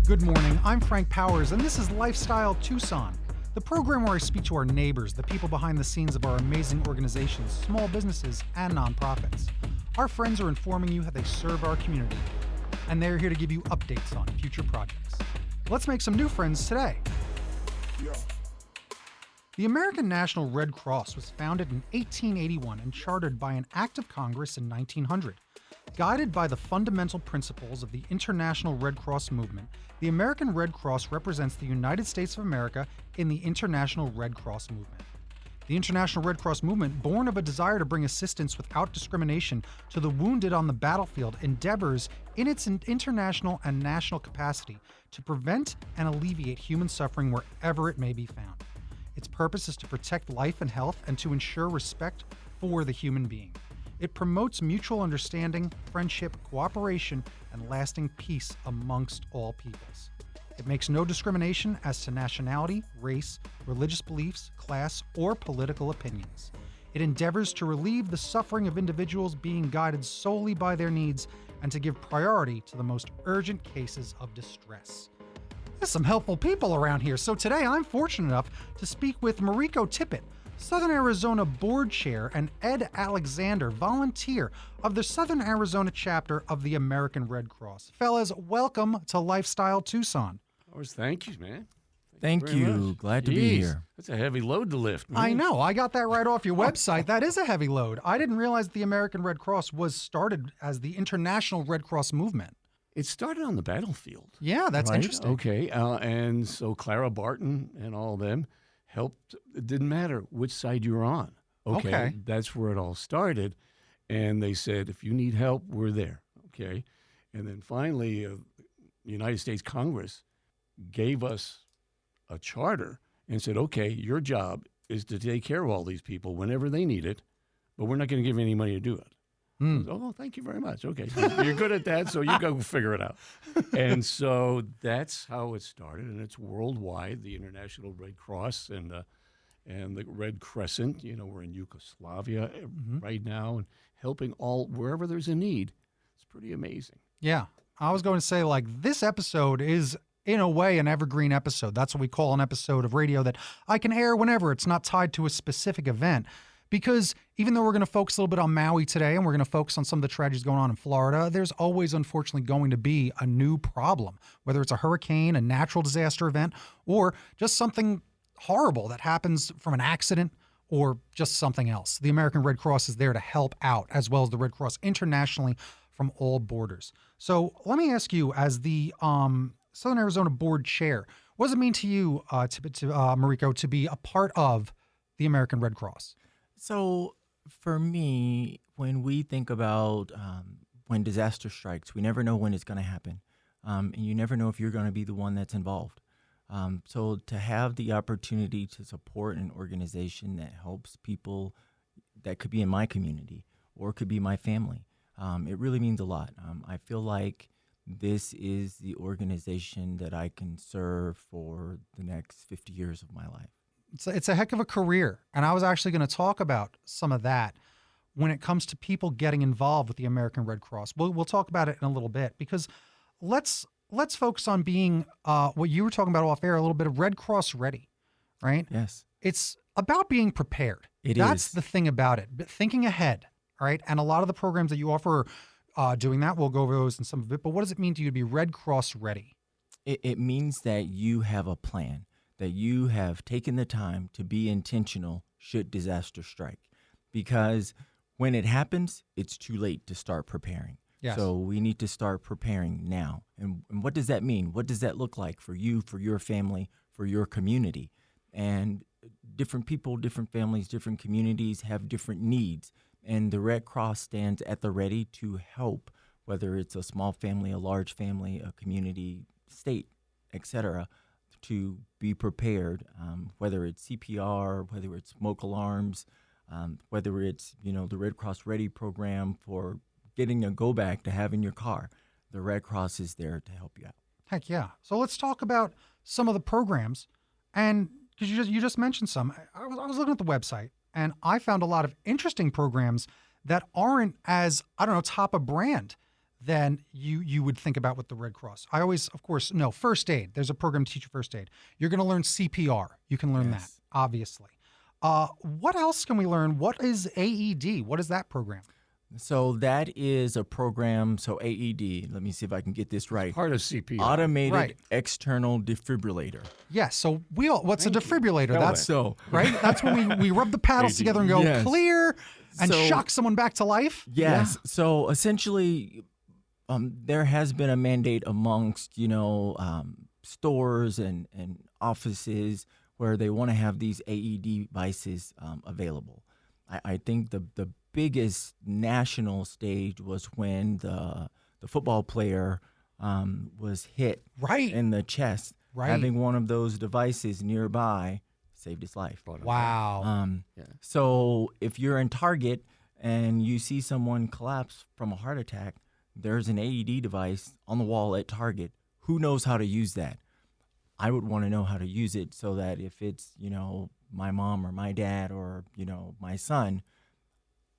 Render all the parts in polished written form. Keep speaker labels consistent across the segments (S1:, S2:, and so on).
S1: Good morning, I'm Frank Powers, and this is Lifestyle Tucson, the program where I speak to our neighbors, the people behind the scenes of our amazing organizations, small businesses, and nonprofits. Our friends are informing you how they serve our community, and they're here to give you updates on future projects. Let's make some new friends today.
S2: Yeah.
S1: The American National Red Cross was founded in 1881 and chartered by an act of Congress in 1900. Guided by the fundamental principles of the International Red Cross movement, the American Red Cross represents the United States of America in the International Red Cross movement. The International Red Cross movement, born of a desire to bring assistance without discrimination to the wounded on the battlefield, endeavors in its international and national capacity to prevent and alleviate human suffering wherever it may be found. Its purpose is to protect life and health and to ensure respect for the human being. It promotes mutual understanding, friendship, cooperation, and lasting peace amongst all peoples. It makes no discrimination as to nationality, race, religious beliefs, class, or political opinions. It endeavors to relieve the suffering of individuals being guided solely by their needs and to give priority to the most urgent cases of distress. There's some helpful people around here, so today I'm fortunate enough to speak with MaRico Tippett, Southern Arizona Board Chair, and Ed Alexander, volunteer of the Southern Arizona chapter of the American Red Cross. Fellas, welcome to Lifestyle Tucson.
S3: Thank you, man.
S4: Thank you. Glad to be here.
S3: That's a heavy load to lift, man.
S1: I know. I got that right off your website. That is a heavy load. I didn't realize the American Red Cross was started as the International Red Cross movement.
S3: It started on the battlefield.
S1: Yeah, that's
S3: right?
S1: interesting.
S3: Okay, and so Clara Barton and all of them helped. It didn't matter which side you were on. Okay. That's where it all started. And they said, if you need help, we're there. Okay. And then finally, the United States Congress gave us a charter and said, okay, your job is to take care of all these people whenever they need it, but we're not going to give you any money to do it. Oh, thank you very much. Okay, you're good at that, so you go figure it out. And so that's how it started, and it's worldwide. The International Red Cross and the Red Crescent. You know, we're in Yugoslavia right now, and helping all wherever there's a need. It's pretty amazing.
S1: Yeah, I was going to say, like, this episode is, in a way, an evergreen episode. That's what we call an episode of radio that I can air whenever. It's not tied to a specific event. Because even though we're going to focus a little bit on Maui today and we're going to focus on some of the tragedies going on in Florida, there's always, unfortunately, going to be a new problem, whether it's a hurricane, a natural disaster event, or just something horrible that happens from an accident or just something else. The American Red Cross is there to help out, as well as the Red Cross internationally from all borders. So let me ask you, as the Southern Arizona Board Chair, what does it mean to you, MaRico, to be a part of the American Red Cross?
S4: So for me, when we think about when disaster strikes, we never know when it's going to happen. And you never know if you're going to be the one that's involved. So to have the opportunity to support an organization that helps people that could be in my community or could be my family, it really means a lot. I feel like this is the organization that I can serve for the next 50 years of my life.
S1: It's a heck of a career, and I was actually going to talk about some of that when it comes to people getting involved with the American Red Cross. We'll talk about it in a little bit, because let's focus on being what you were talking about off air, a little bit of Red Cross ready, right?
S4: Yes.
S1: It's about being prepared. That's the thing about it, thinking ahead, right? And a lot of the programs that you offer are doing that. We'll go over those in some of it, but what does it mean to you to be Red Cross ready?
S4: It means that you have a plan, that you have taken the time to be intentional should disaster strike. Because when it happens, it's too late to start preparing.
S1: Yes.
S4: So we need to start preparing now. And what does that mean? What does that look like for you, for your family, for your community? And different people, different families, different communities have different needs. And the Red Cross stands at the ready to help, whether it's a small family, a large family, a community, state, etc., to be prepared, whether it's CPR, whether it's smoke alarms, whether it's, the Red Cross Ready program for getting a go back to having your car. The Red Cross is there to help you out.
S1: Heck yeah. So let's talk about some of the programs. And because you just mentioned some, I was looking at the website and I found a lot of interesting programs that aren't as, top of brand than you would think about with the Red Cross. I always, of course, no, first aid. There's a program to teach you first aid. You're going to learn CPR. You can learn that, obviously. What else can we learn? What is AED? What is that program?
S4: So that is a program. So AED, let me see if I can get this right.
S3: Part of CPR.
S4: Automated external defibrillator.
S1: Yes. So what's a defibrillator? That's
S4: so
S1: right. That's when we rub the paddles together and go clear and shock someone back to life.
S4: Yes. Yeah. So essentially, there has been a mandate amongst stores and offices where they want to have these AED devices available. I think the biggest national stage was when the football player was hit in the chest. Right. Having one of those devices nearby saved his life.
S1: Wow.
S4: So if you're in Target and you see someone collapse from a heart attack, there's an AED device on the wall at Target. Who knows how to use that? I would want to know how to use it so that if it's, my mom or my dad or, my son,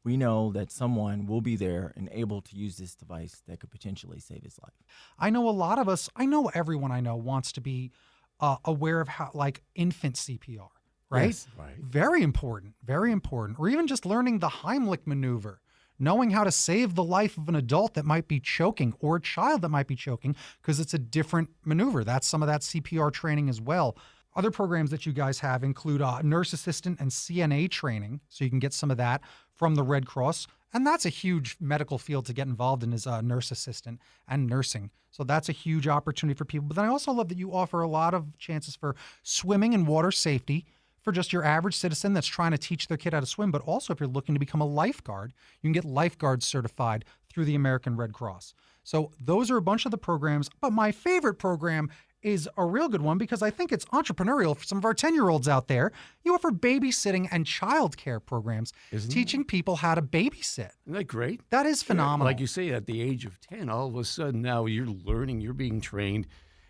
S4: we know that someone will be there and able to use this device that could potentially save his life.
S1: I know a lot of us, everyone I know wants to be aware of how, like infant CPR, right?
S3: Yes, right.
S1: Very important, very important. Or even just learning the Heimlich maneuver, knowing how to save the life of an adult that might be choking or a child that might be choking because it's a different maneuver. That's some of that CPR training as well. Other programs that you guys have include nurse assistant and CNA training, so you can get some of that from the Red Cross. And that's a huge medical field to get involved in, is nurse assistant and nursing. So that's a huge opportunity for people. But then I also love that you offer a lot of chances for swimming and water safety for just your average citizen that's trying to teach their kid how to swim. But also if you're looking to become a lifeguard, you can get lifeguard certified through the American Red Cross. So those are a bunch of the programs. But my favorite program is a real good one because I think it's entrepreneurial for some of our 10-year-olds out there. You offer babysitting and childcare programs, teaching people how to babysit.
S3: Isn't that great?
S1: That is phenomenal.
S3: Like you say, at the age of 10, all of a sudden now you're learning, you're being trained,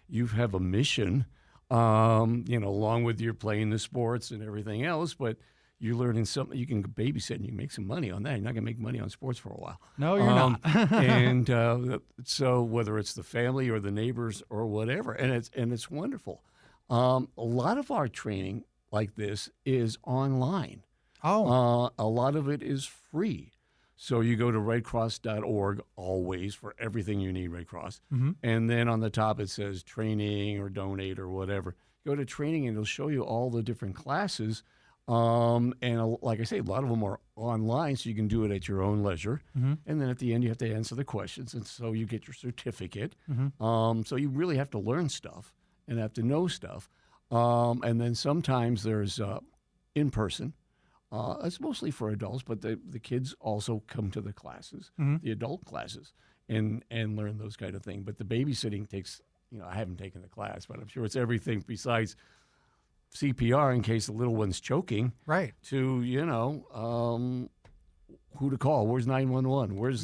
S3: you have a mission, along with your playing the sports and everything else, but you're learning something. You can babysit and you can make some money on that. You're not going to make money on sports for a while.
S1: No, you're not.
S3: And so whether it's the family or the neighbors or whatever, and it's wonderful. A lot of our training like this is online.
S1: Oh.
S3: A lot of it is free. So you go to redcross.org always for everything you need, Red Cross. Mm-hmm. And then on the top it says training or donate or whatever. Go to training and it'll show you all the different classes. And like I say, a lot of them are online, so you can do it at your own leisure. Mm-hmm. And then at the end, you have to answer the questions, and so you get your certificate. Mm-hmm. So you really have to learn stuff and have to know stuff. And then sometimes there's in-person. It's mostly for adults, but the kids also come to the classes, the adult classes, and learn those kind of things. But the babysitting takes, I haven't taken the class, but I'm sure it's everything besides CPR in case the little one's choking.
S1: Right.
S3: To, who to call. Where's 911? Where's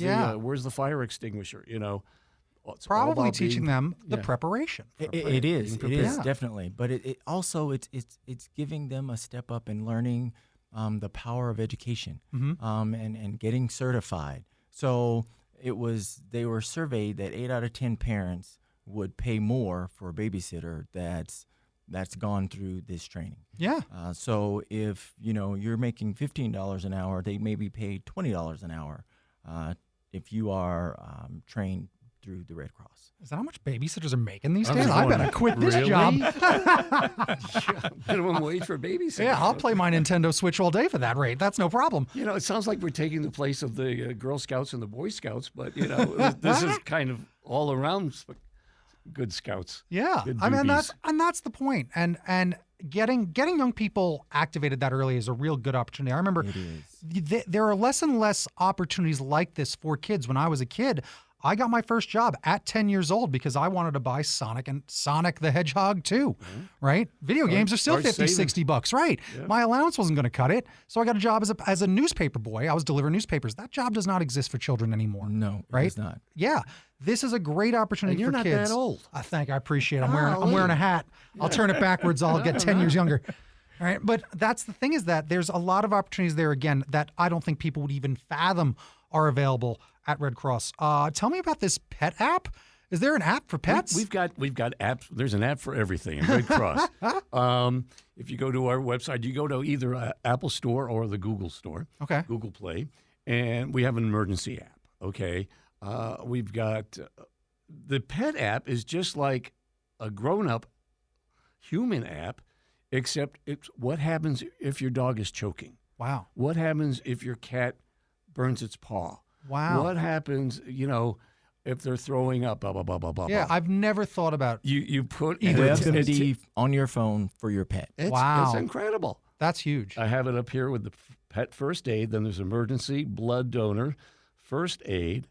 S3: the fire extinguisher? It's
S1: probably teaching them the preparation.
S4: It is definitely. But it also it's giving them a step up in learning the power of education, and getting certified. So they were surveyed that 8 out of 10 parents would pay more for a babysitter that's gone through this training.
S1: Yeah.
S4: So if you're making $15 an hour, they may be paid $20 an hour if you are trained through the Red Cross.
S1: Is that how much babysitters are making these days? I better quit this job.
S3: Minimum wage for babysitters.
S1: Yeah, I'll play my Nintendo Switch all day for that rate. That's no problem.
S3: It sounds like we're taking the place of the Girl Scouts and the Boy Scouts, but this is kind of all around good scouts.
S1: Yeah,
S3: good
S1: I mean that's the point. And getting young people activated that early is a real good opportunity. I remember there are less and less opportunities like this for kids. When I was a kid, I got my first job at 10 years old because I wanted to buy Sonic the Hedgehog 2, right? Video games are still $50-$60, right? Yeah. My allowance wasn't going to cut it, so I got a job as a newspaper boy. I was delivering newspapers. That job does not exist for children anymore.
S4: No,
S1: right?
S4: It's not.
S1: Yeah, this is a great opportunity for kids.
S3: You're not that old.
S1: I appreciate it. I'm wearing a hat. I'll turn it backwards. I'll get 10 years younger. All right, but that's the thing, is that there's a lot of opportunities there, again, that I don't think people would even fathom are available at Red Cross. Tell me about this pet app. Is there an app for pets?
S3: We've got apps. There's an app for everything at Red Cross. If you go to our website, you go to either Apple Store or the Google Store,
S1: Okay.
S3: Google Play, and we have an emergency app. Okay, we've got the pet app is just like a grown-up human app, except it's what happens if your dog is choking.
S1: Wow.
S3: What happens if your cat burns its paw?
S1: Wow.
S3: What happens, if they're throwing up, blah, blah, blah, blah, blah.
S1: Yeah,
S3: blah.
S1: I've never thought about
S3: You put
S4: Website on your phone for your pet.
S1: Wow.
S3: It's incredible.
S1: That's huge.
S3: I have it up here with the pet first aid. Then there's emergency, blood donor, first aid,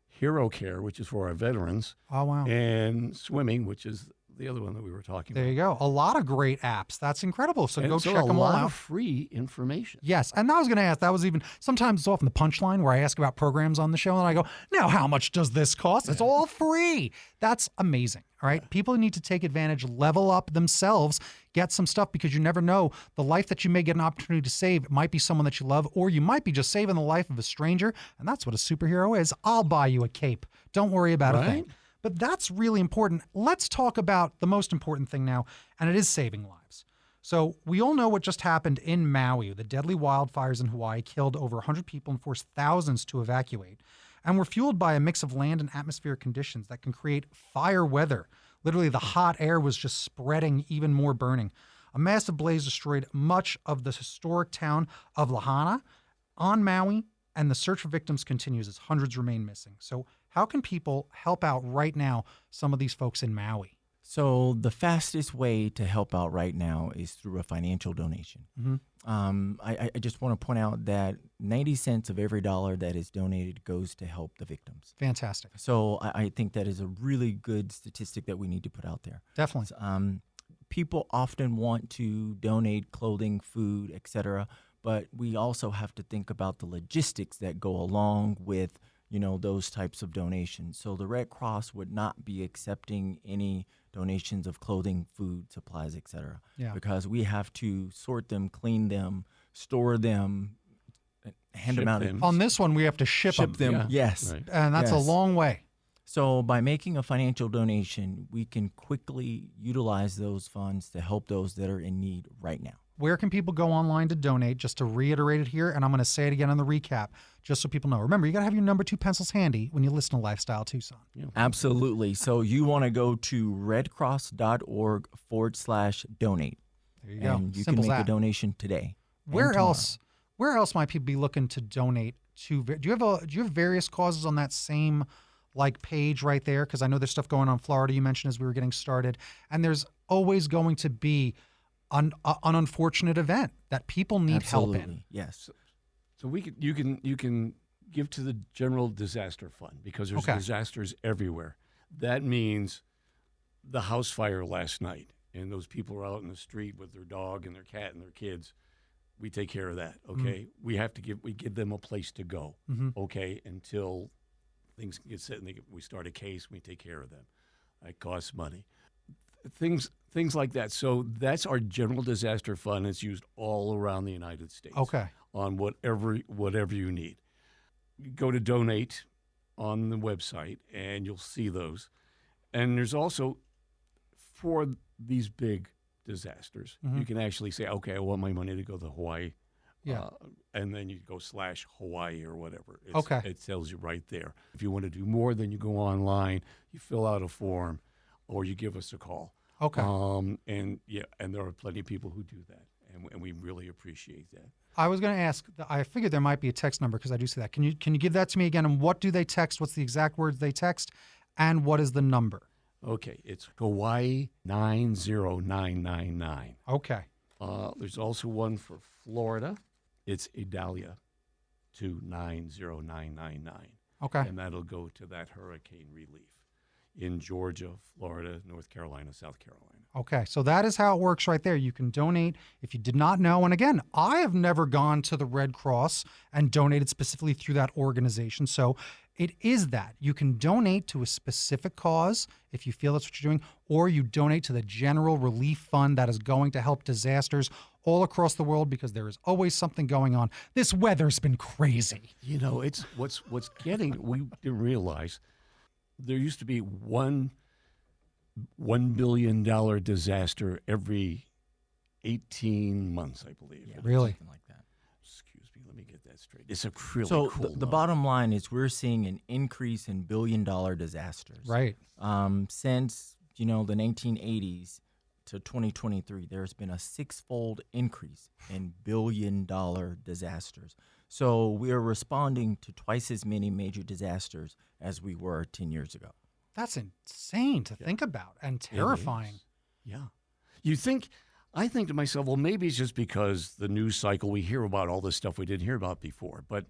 S3: hero care, which is for our veterans,
S1: Oh, wow.
S3: and swimming, which is the other one that we were talking
S1: There
S3: about.
S1: you go. A lot of great apps. That's incredible. So
S3: And
S1: go
S3: so
S1: check them all
S3: a lot
S1: out.
S3: of free information.
S1: Yes, and I was going to ask, that was even, sometimes it's often the punchline where I ask about programs on the show and I go, now how much does this cost? It's all free. That's amazing, all right? People need to take advantage, level up themselves, get some stuff because you never know. The life that you may get an opportunity to save might be someone that you love, or you might be just saving the life of a stranger, and that's what a superhero is. I'll buy you a cape. Don't worry about a thing. But that's really important. Let's talk about the most important thing now, and it is saving lives. So we all know what just happened in Maui. The deadly wildfires in Hawaii killed over 100 people and forced thousands to evacuate, and were fueled by a mix of land and atmospheric conditions that can create fire weather. Literally, the hot air was just spreading even more burning. A massive blaze destroyed much of the historic town of Lahaina on Maui, and the search for victims continues as hundreds remain missing. So how can people help out right now, some of these folks in Maui?
S4: So the fastest way to help out right now is through a financial donation. I just want to point out that 90 cents of every dollar that is donated goes to help the victims.
S1: Fantastic.
S4: So I think that is a really good statistic that we need to put out there.
S1: Definitely.
S4: People often want to donate clothing, food, etc., but we also have to think about the logistics that go along with those types of donations. So the Red Cross would not be accepting any donations of clothing, food, supplies, etc.
S1: Yeah.
S4: Because we have to sort them, clean them, store them, hand them out.
S1: On this one, we have to ship them.
S3: Yeah.
S4: Yes.
S3: Right.
S1: And that's a
S4: Yes.
S1: long way.
S4: So by making a financial donation, we can quickly utilize those funds to help those that are in need right now.
S1: Where can people go online to donate? Just to reiterate it here, and I'm going to say it again on the recap, just so people know. Remember, you got to have your number 2 pencils handy when you listen to Lifestyle Tucson.
S4: Absolutely. So you want to go to redcross.org/donate.
S1: There you go.
S4: And you
S1: Simple
S4: can make
S1: as
S4: a
S1: that.
S4: donation today. and
S1: Where
S4: tomorrow.
S1: else? Where else might people be looking to donate to? Do you have various causes on that same page right there? Because I know there's stuff going on in Florida. You mentioned as we were getting started, and there's always going to be an unfortunate event that people need help in.
S4: Absolutely. Yes.
S3: So you can give to the general disaster fund because there's disasters everywhere. That means the house fire last night, and those people are out in the street with their dog and their cat and their kids. We take care of that. Okay, we give them a place to go. Okay, until things get set and we start a case. We take care of them. It costs money. Things like that. So that's our general disaster fund. It's used all around the United States.
S1: Okay.
S3: On whatever you need. You go to donate on the website, and you'll see those. And there's also, for these big disasters, you can actually say, okay, I want my money to go to Hawaii.
S1: Yeah.
S3: And then you go /Hawaii or whatever. It tells you right there. If you want to do more, then you go online, you fill out a form, or you give us a call.
S1: Okay.
S3: And there are plenty of people who do that, and we really appreciate that.
S1: I was going to ask. I figured there might be a text number because I do see that. Can you give that to me again? And what do they text? What's the exact words they text? And what is the number?
S3: Okay, it's Hawaii 90999.
S1: Okay.
S3: There's also one for Florida. It's Idalia to 90999.
S1: Okay.
S3: And that'll go to that hurricane relief in Georgia, Florida, North Carolina, South Carolina.
S1: Okay, so that is how it works right there. You can donate if you did not know. And again, I have never gone to the Red Cross and donated specifically through that organization. So it is that. You can donate to a specific cause if you feel that's what you're doing, or you donate to the general relief fund that is going to help disasters all across the world because there is always something going on. This weather's been crazy.
S3: You know, it's what's getting. We didn't realize there used to be $1 billion disaster every 18 months, I believe.
S4: Yeah,
S1: Really?
S4: something like that.
S3: Excuse me, let me get that straight. It's a really
S4: So
S3: cool
S4: the bottom line is we're seeing an increase in billion-dollar disasters.
S1: Right.
S4: Since, the 1980s to 2023, there's been a six-fold increase in billion-dollar disasters. So we are responding to twice as many major disasters as we were 10 years ago.
S1: That's insane to think about and terrifying.
S3: Yeah. I think to myself, well, maybe it's just because the news cycle, we hear about all this stuff we didn't hear about before, but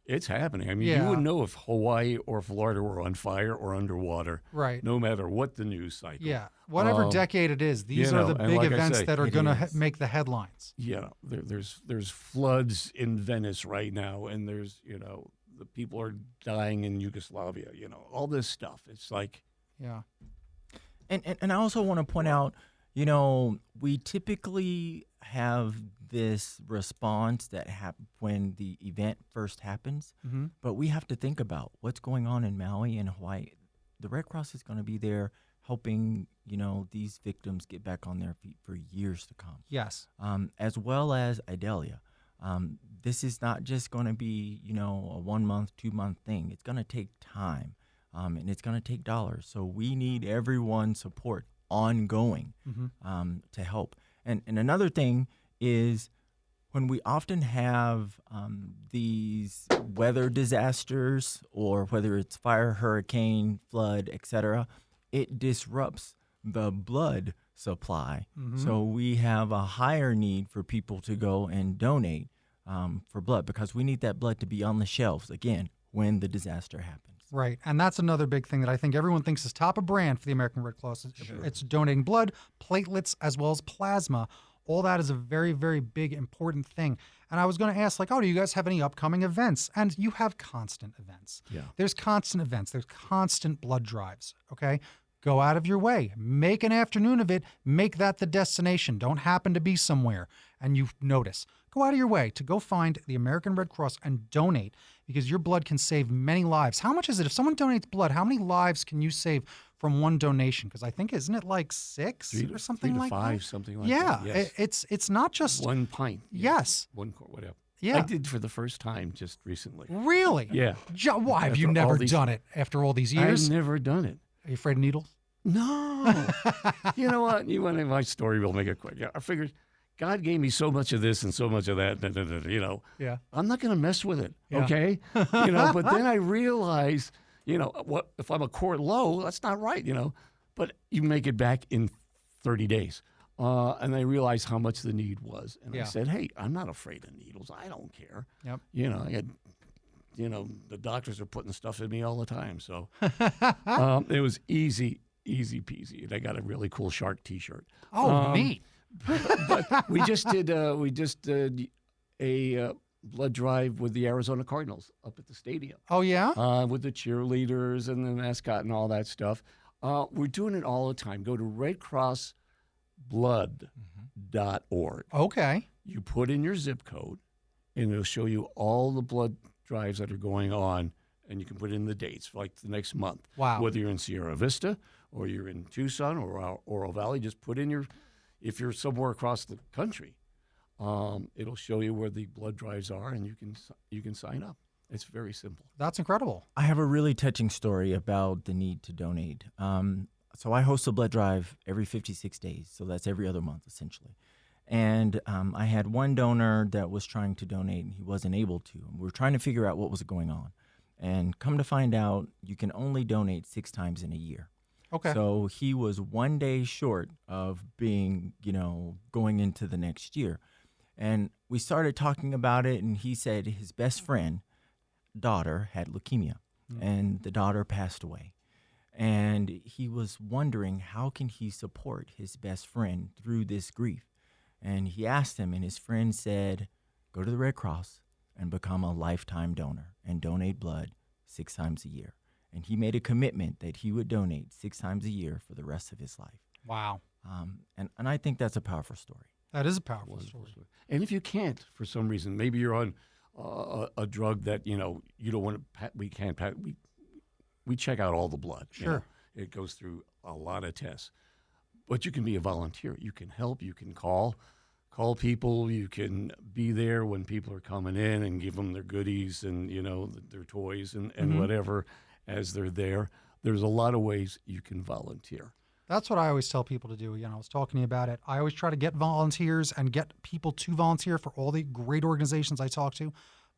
S3: it's happening. I mean, you wouldn't know if Hawaii or Florida were on fire or underwater,
S1: right?
S3: No matter what the news cycle.
S1: Yeah, whatever decade it is, these are the big
S3: like
S1: events that are going to make the headlines.
S3: Yeah, there's floods in Venice right now, and there's the people are dying in Yugoslavia. All this stuff. It's like
S4: And I also want to point out, we typically have this response that when the event first happens, but we have to think about what's going on in Maui and Hawaii. The Red Cross is going to be there helping, these victims get back on their feet for years to come.
S1: Yes.
S4: As well as Idalia. This is not just going to be, a 1 month, 2 month thing. It's going to take time, and it's going to take dollars. So we need everyone's support ongoing to help. And another thing is when we often have these weather disasters, or whether it's fire, hurricane, flood, etc., it disrupts the blood supply. So we have a higher need for people to go and donate for blood, because we need that blood to be on the shelves again when the disaster happens.
S1: Right. And that's another big thing that I think everyone thinks is top of brand for the American Red Cross. It's donating blood, platelets, as well as plasma. All that is a very, very big, important thing. And I was going to ask, do you guys have any upcoming events? And you have constant events.
S3: Yeah.
S1: There's constant events. There's constant blood drives, okay? Go out of your way. Make an afternoon of it. Make that the destination. Don't happen to be somewhere and you notice. Go out of your way to go find the American Red Cross and donate, because your blood can save many lives. How much is it? If someone donates blood, how many lives can you save from one donation? Because I think, isn't it like 6 or something
S3: 3 to
S1: like
S3: 5,
S1: that?
S3: something like that. Yes.
S1: It's not just
S3: 1 pint.
S1: Yes.
S3: 1 quart, whatever.
S1: Yeah.
S3: I did for the first time just recently.
S1: Really?
S3: Yeah.
S1: Why have you never done it after all these years?
S3: I've never done it.
S1: Are you afraid of needles?
S3: No. You know what? You want my story? We'll make it quick. Yeah, I figured God gave me so much of this and so much of that.
S1: Yeah.
S3: I'm not going to mess with it.
S1: Yeah.
S3: Okay. But then I realized, what if I'm a quart low? That's not right. But you make it back in 30 days. And I realized how much the need was. And I said, hey, I'm not afraid of needles. I don't care.
S1: Yep.
S3: I had, the doctors are putting stuff in me all the time. So it was easy peasy. And I got a really cool shark T-shirt.
S1: Oh, neat.
S3: But we just did a blood drive with the Arizona Cardinals up at the stadium.
S1: Oh, yeah?
S3: With the cheerleaders and the mascot and all that stuff. We're doing it all the time. Go to redcrossblood.org.
S1: Okay.
S3: You put in your zip code, and it'll show you all the blood drives that are going on, and you can put in the dates for like the next month.
S1: Wow.
S3: Whether you're in Sierra Vista or you're in Tucson or Oro Valley, just put in if you're somewhere across the country, it'll show you where the blood drives are, and you can sign up. It's very simple.
S1: That's incredible.
S4: I have a really touching story about the need to donate. So I host a blood drive every 56 days, so that's every other month essentially. And I had one donor that was trying to donate, and he wasn't able to. We were trying to figure out what was going on. And come to find out, you can only donate 6 times in a year.
S1: Okay.
S4: So he was 1 day short of being, going into the next year. And we started talking about it, and he said his best friend daughter had leukemia, and the daughter passed away. And he was wondering, how can he support his best friend through this grief? And he asked him, and his friend said, go to the Red Cross and become a lifetime donor and donate blood 6 times a year. And he made a commitment that he would donate 6 times a year for the rest of his life.
S1: Wow.
S4: And I think that's a powerful story.
S1: That is a powerful
S3: Wonderful
S1: story.
S3: And if you can't, for some reason, maybe you're on a drug that you don't want to. We check out all the blood.
S1: Sure.
S3: It goes through a lot of tests, but you can be a volunteer. You can help. You can call people. You can be there when people are coming in and give them their goodies and their toys and whatever as they're there. There's a lot of ways you can volunteer.
S1: That's what I always tell people to do. I was talking to you about it. I always try to get volunteers and get people to volunteer for all the great organizations I talk to.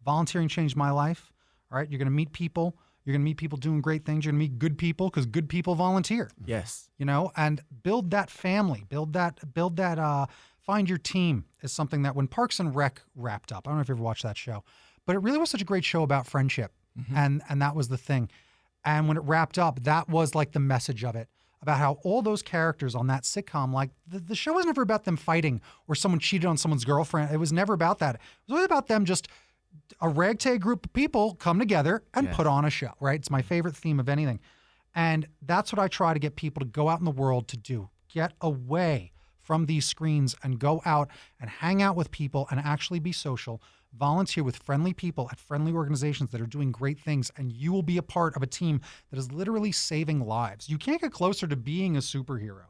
S1: Volunteering changed my life. All right, you're going to meet people. You're going to meet people doing great things. You're going to meet good people because good people volunteer.
S4: Yes.
S1: And build that family. Build that. Find your team is something that when Parks and Rec wrapped up, I don't know if you ever watched that show, but it really was such a great show about friendship, and that was the thing. And when it wrapped up, that was like the message of it, about how all those characters on that sitcom, like the show was never about them fighting or someone cheated on someone's girlfriend. It was never about that. It was always about them just a ragtag group of people come together and put on a show, right? It's my favorite theme of anything. And that's what I try to get people to go out in the world to do. Get away from these screens and go out and hang out with people and actually be social. Volunteer with friendly people at friendly organizations that are doing great things, and you will be a part of a team that is literally saving lives. You can't get closer to being a superhero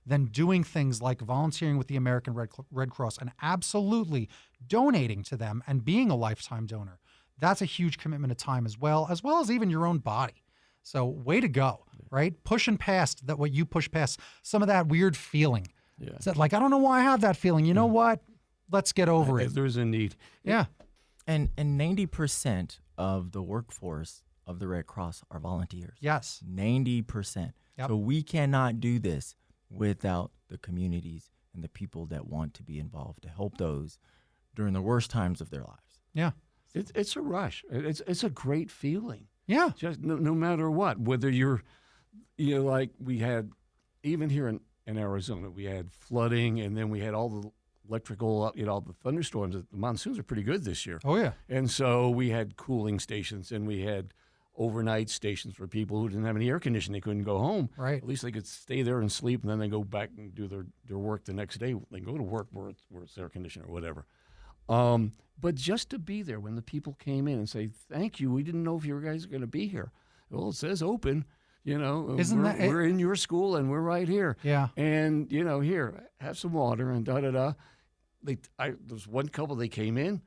S1: than doing things like volunteering with the American Red Cross and absolutely donating to them and being a lifetime donor. That's a huge commitment of time as well as even your own body. So way to go, right? Pushing past that, what you push past, some of that weird feeling. Yeah. It's that, like, I don't know why I have that feeling. You know what? Let's get over it.
S3: There's a need.
S1: Yeah.
S4: And 90% of the workforce of the Red Cross are volunteers.
S1: Yes.
S4: 90%.
S1: Yep.
S4: So we cannot do this without the communities and the people that want to be involved to help those during the worst times of their lives.
S1: Yeah.
S3: It's a rush. It's a great feeling.
S1: Yeah.
S3: Just no matter what, whether you're, like we had, even here in Arizona, we had flooding, and then we had all the electrical, all the thunderstorms. The monsoons are pretty good this year.
S1: Oh, yeah.
S3: And so we had cooling stations, and we had overnight stations for people who didn't have any air conditioning. They couldn't go home.
S1: Right.
S3: At least they could stay there and sleep, and then they go back and do their work the next day. They go to work where it's air conditioned or whatever. But just to be there when the people came in and say, thank you, we didn't know if you guys were going to be here. Well, it says open. We're in your school and we're right here.
S1: Yeah.
S3: And, here, have some water and da-da-da. There's one couple, they came in,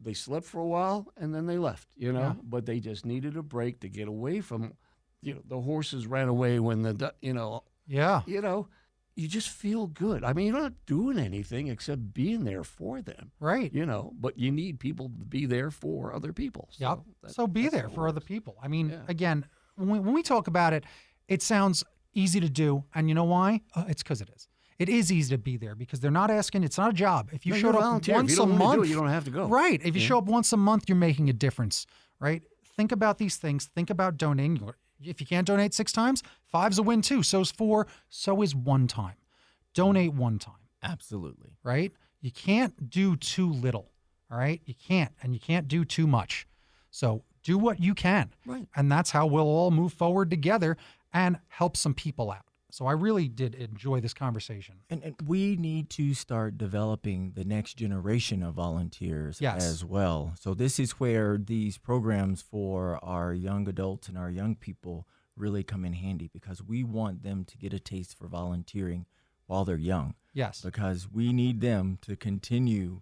S3: they slept for a while, and then they left,
S1: Yeah.
S3: But they just needed a break to get away from, the horses ran away when
S1: Yeah.
S3: You just feel good. I mean, you're not doing anything except being there for them.
S1: Right.
S3: But you need people to be there for other people.
S1: So,
S3: yep.
S1: So be there for other people. I mean,
S3: Yeah.
S1: again, when we talk about it, it sounds easy to do. And you know why? It's because it is. It is easy to be there because they're not asking. It's not a job. If you showed up once a month,
S3: you don't have to go.
S1: Right. If you show up once a month, you're making a difference. Right. Think about these things. Think about donating. If you can't donate 6 times, 5's a win too. So's 4. So is 1 time. Donate 1 time.
S4: Absolutely.
S1: Right. You can't do too little. All right. You can't, and you can't do too much. So do what you can.
S3: Right.
S1: And that's how we'll all move forward together and help some people out. So I really did enjoy this conversation.
S4: And we need to start developing the next generation of volunteers as well. So this is where these programs for our young adults and our young people really come in handy, because we want them to get a taste for volunteering while they're young.
S1: Yes.
S4: Because we need them to continue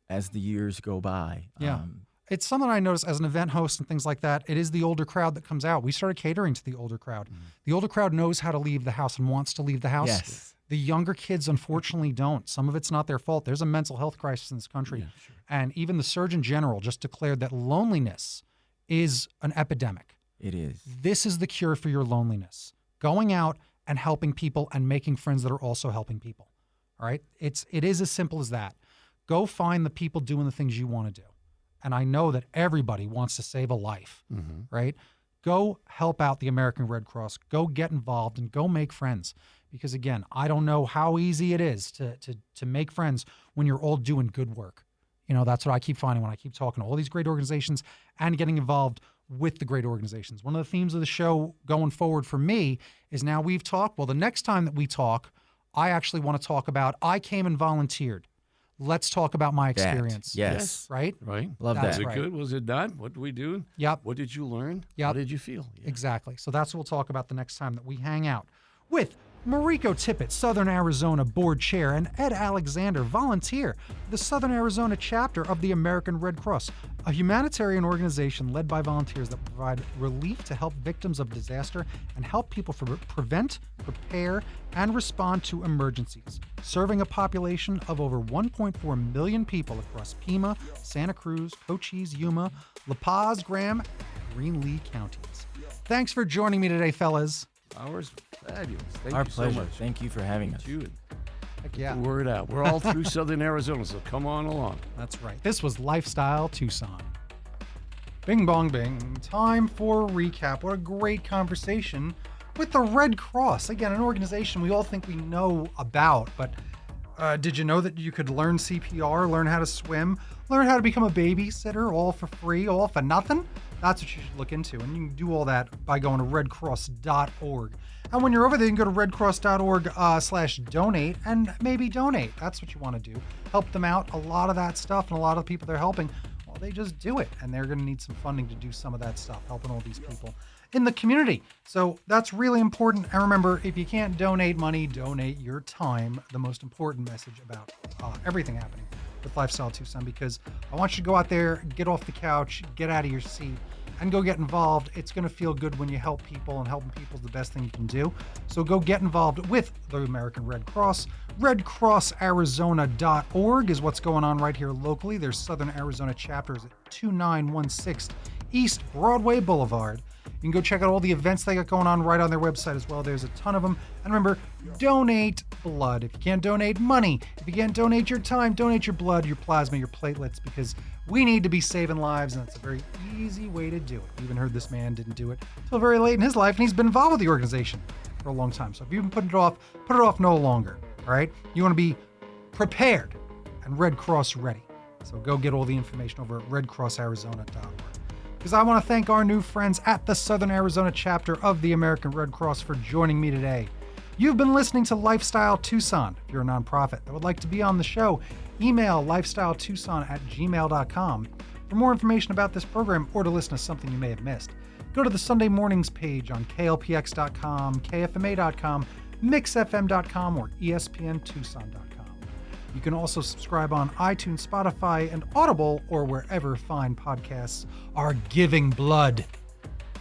S4: as the years go by.
S1: Yeah. It's something I notice as an event host and things like that. It is the older crowd that comes out. We started catering to the older crowd. Mm-hmm. The older crowd knows how to leave the house and wants to leave the house.
S4: Yes.
S1: The younger kids, unfortunately, don't. Some of it's not their fault. There's a mental health crisis in this country.
S3: Yeah, sure.
S1: And even the Surgeon General just declared that loneliness is an epidemic.
S4: It is.
S1: This is the cure for your loneliness. Going out and helping people and making friends that are also helping people. All right? It is as simple as that. Go find the people doing the things you want to do. And I know that everybody wants to save a life, right? Go help out the American Red Cross. Go get involved and go make friends. Because again, I don't know how easy it is to make friends when you're all doing good work. That's what I keep finding when I keep talking to all these great organizations and getting involved with the great organizations. One of the themes of the show going forward for me is now we've talked. Well, the next time that we talk, I actually want to talk about, I came and volunteered. Let's talk about my experience.
S4: Yes.
S1: Right?
S3: Right.
S4: Love
S1: That's
S4: that.
S3: Was it good? Was it not? What did we do?
S1: Yep.
S3: What did you learn?
S1: Yep.
S3: How did you feel? Yeah.
S1: Exactly. So that's what we'll talk about the next time that we hang out with MaRico Tippett, Southern Arizona Board Chair, and Ed Alexander, volunteer, the Southern Arizona chapter of the American Red Cross, a humanitarian organization led by volunteers that provide relief to help victims of disaster and help people prevent, prepare, and respond to emergencies, serving a population of over 1.4 million people across Pima, Santa Cruz, Cochise, Yuma, La Paz, Graham, and Greenlee counties. Thanks for joining me today, fellas.
S3: Ours, fabulous. Thank
S4: Our
S3: you
S4: pleasure.
S3: so much.
S4: Thank you for having us.
S3: Thank you.
S1: Heck yeah.
S3: Word out. We're all through Southern Arizona, so come on along.
S1: That's right. This was Lifestyle Tucson. Bing bong bing. Time for a recap. What a great conversation with the Red Cross. Again, an organization we all think we know about, but did you know that you could learn CPR, learn how to swim, learn how to become a babysitter, all for free, all for nothing? That's what you should look into. And you can do all that by going to redcross.org. And when you're over there, you can go to redcross.org/donate and maybe donate. That's what you want to do. Help them out. A lot of that stuff and a lot of the people they're helping, well, they just do it. And they're going to need some funding to do some of that stuff, helping all these people in the community. So that's really important. And remember, if you can't donate money, donate your time. The most important message about everything happening with Lifestyle Tucson, because I want you to go out there, get off the couch, get out of your seat, and go get involved. It's going to feel good when you help people, and helping people is the best thing you can do. So go get involved with the American Red Cross. RedCrossArizona.org is what's going on right here locally. There's Southern Arizona chapters at 2916 East Broadway Boulevard. You can go check out all the events they got going on right on their website as well. There's a ton of them. And remember, donate blood. If you can't donate money, if you can't donate your time, donate your blood, your plasma, your platelets, because we need to be saving lives, and it's a very easy way to do it. We even heard this man didn't do it until very late in his life, and he's been involved with the organization for a long time. So if you've been putting it off no longer, all right? You want to be prepared and Red Cross ready. So go get all the information over at redcrossarizona.org. Because I want to thank our new friends at the Southern Arizona chapter of the American Red Cross for joining me today. You've been listening to Lifestyle Tucson. If you're a nonprofit that would like to be on the show, email lifestyletucson@gmail.com. For more information about this program or to listen to something you may have missed, go to the Sunday Mornings page on klpx.com, kfma.com, mixfm.com, or espntucson.com. You can also subscribe on iTunes, Spotify, and Audible, or wherever fine podcasts are giving blood.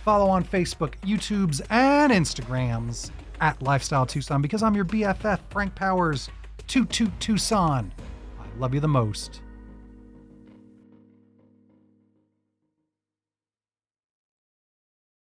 S1: Follow on Facebook, YouTubes, and Instagrams at Lifestyle Tucson, because I'm your BFF, Frank Powers, Tucson. I love you the most.